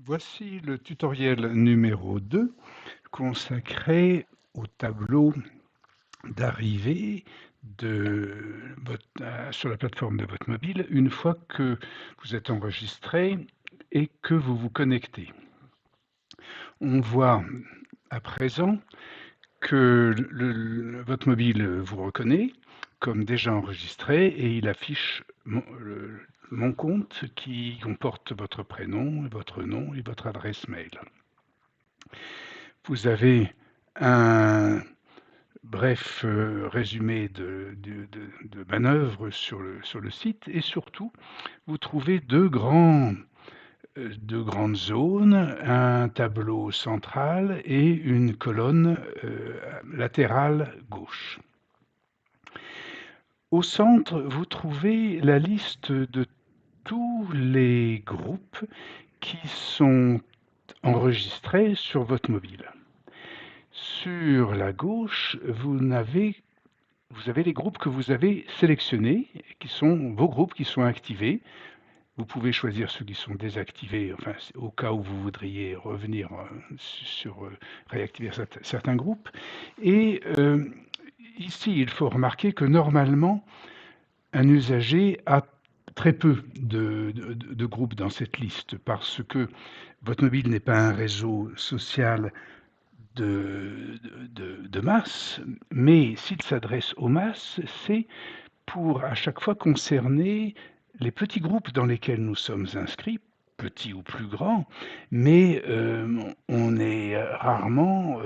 Voici le tutoriel numéro 2 consacré au tableau d'arrivée sur la plateforme de votre mobile une fois que vous êtes enregistré et que vous vous connectez. On voit à présent que votre mobile vous reconnaît comme déjà enregistré et il affiche mon compte qui comporte votre prénom, votre nom et votre adresse mail. Vous avez un bref résumé de manœuvres sur le site et surtout, vous trouvez deux grandes zones, un tableau central et une colonne latérale gauche. Au centre, vous trouvez la liste de tous les groupes qui sont enregistrés sur votre mobile. Sur la gauche, vous avez les groupes que vous avez sélectionnés, qui sont vos groupes qui sont activés. Vous pouvez choisir ceux qui sont désactivés, enfin, au cas où vous voudriez revenir réactiver certains groupes. Et ici, il faut remarquer que normalement, un usager a très peu de groupes dans cette liste parce que votre mobile n'est pas un réseau social de masse, mais s'il s'adresse aux masses, c'est pour à chaque fois concerner les petits groupes dans lesquels nous sommes inscrits, petits ou plus grands, mais on est rarement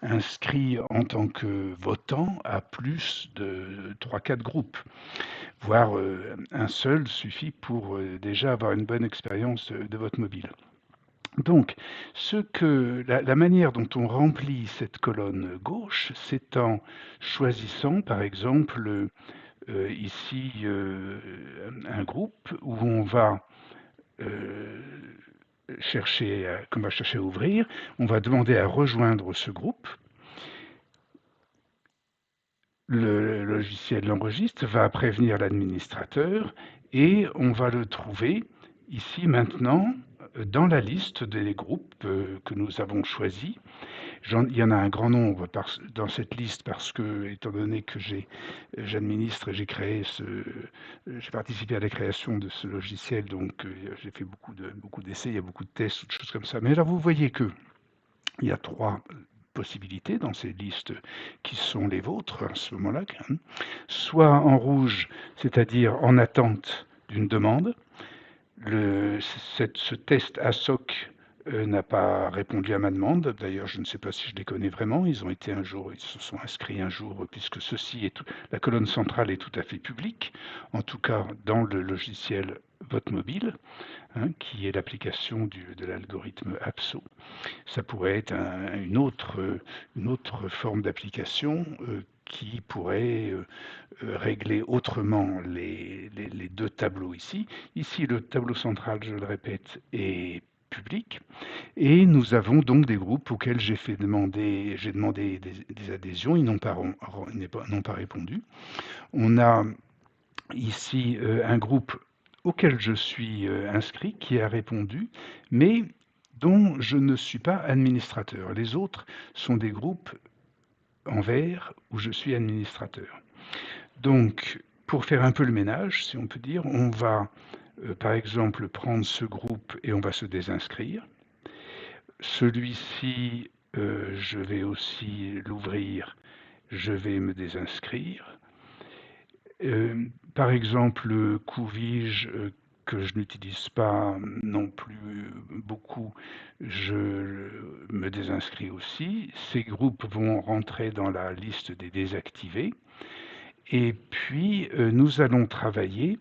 inscrit en tant que votant à plus de 3-4 groupes, voire un seul suffit pour déjà avoir une bonne expérience de votre mobile. Donc, la manière dont on remplit cette colonne gauche, c'est en choisissant, par exemple, ici un groupe où on va qu'on va chercher à ouvrir. On va demander à rejoindre ce groupe. Le logiciel l'enregistre, va prévenir l'administrateur et on va le trouver ici maintenant dans la liste des groupes que nous avons choisis. Il y en a un grand nombre dans cette liste parce que, étant donné que j'administre et j'ai participé à la création de ce logiciel, donc j'ai fait beaucoup d'essais, il y a beaucoup de tests, de choses comme ça. Mais là, vous voyez que il y a 3 possibilités dans ces listes qui sont les vôtres à ce moment-là. Soit en rouge, c'est-à-dire en attente d'une demande. Ce test ASOC n'a pas répondu à ma demande. D'ailleurs, je ne sais pas si je les connais vraiment. Ils se sont inscrits un jour, puisque la colonne centrale est tout à fait publique, en tout cas dans le logiciel Votre Mobile, qui est l'application de l'algorithme APSO. Ça pourrait être une autre forme d'application qui pourrait régler autrement les deux tableaux ici. Ici, le tableau central, je le répète, est public. Et nous avons donc des groupes auxquels j'ai demandé des adhésions, ils n'ont pas répondu. On a ici un groupe auquel je suis inscrit qui a répondu, mais dont je ne suis pas administrateur. Les autres sont des groupes en vert où je suis administrateur. Donc, pour faire un peu le ménage, si on peut dire, on va par exemple prendre ce groupe et on va se désinscrire. Celui-ci, je vais aussi l'ouvrir, je vais me désinscrire. Par exemple, le Couvige, que je n'utilise pas non plus beaucoup, je me désinscris aussi. Ces groupes vont rentrer dans la liste des désactivés. Et puis, nous allons travailler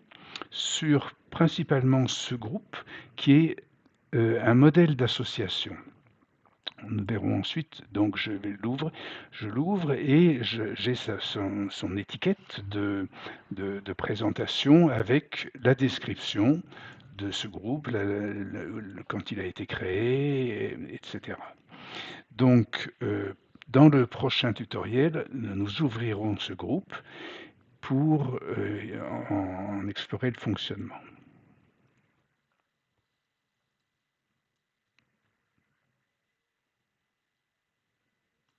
sur principalement ce groupe qui est un modèle d'association. Nous verrons ensuite, donc je l'ouvre et j'ai son étiquette de présentation avec la description de ce groupe, quand il a été créé, etc. Donc, dans le prochain tutoriel, nous ouvrirons ce groupe pour en explorer le fonctionnement.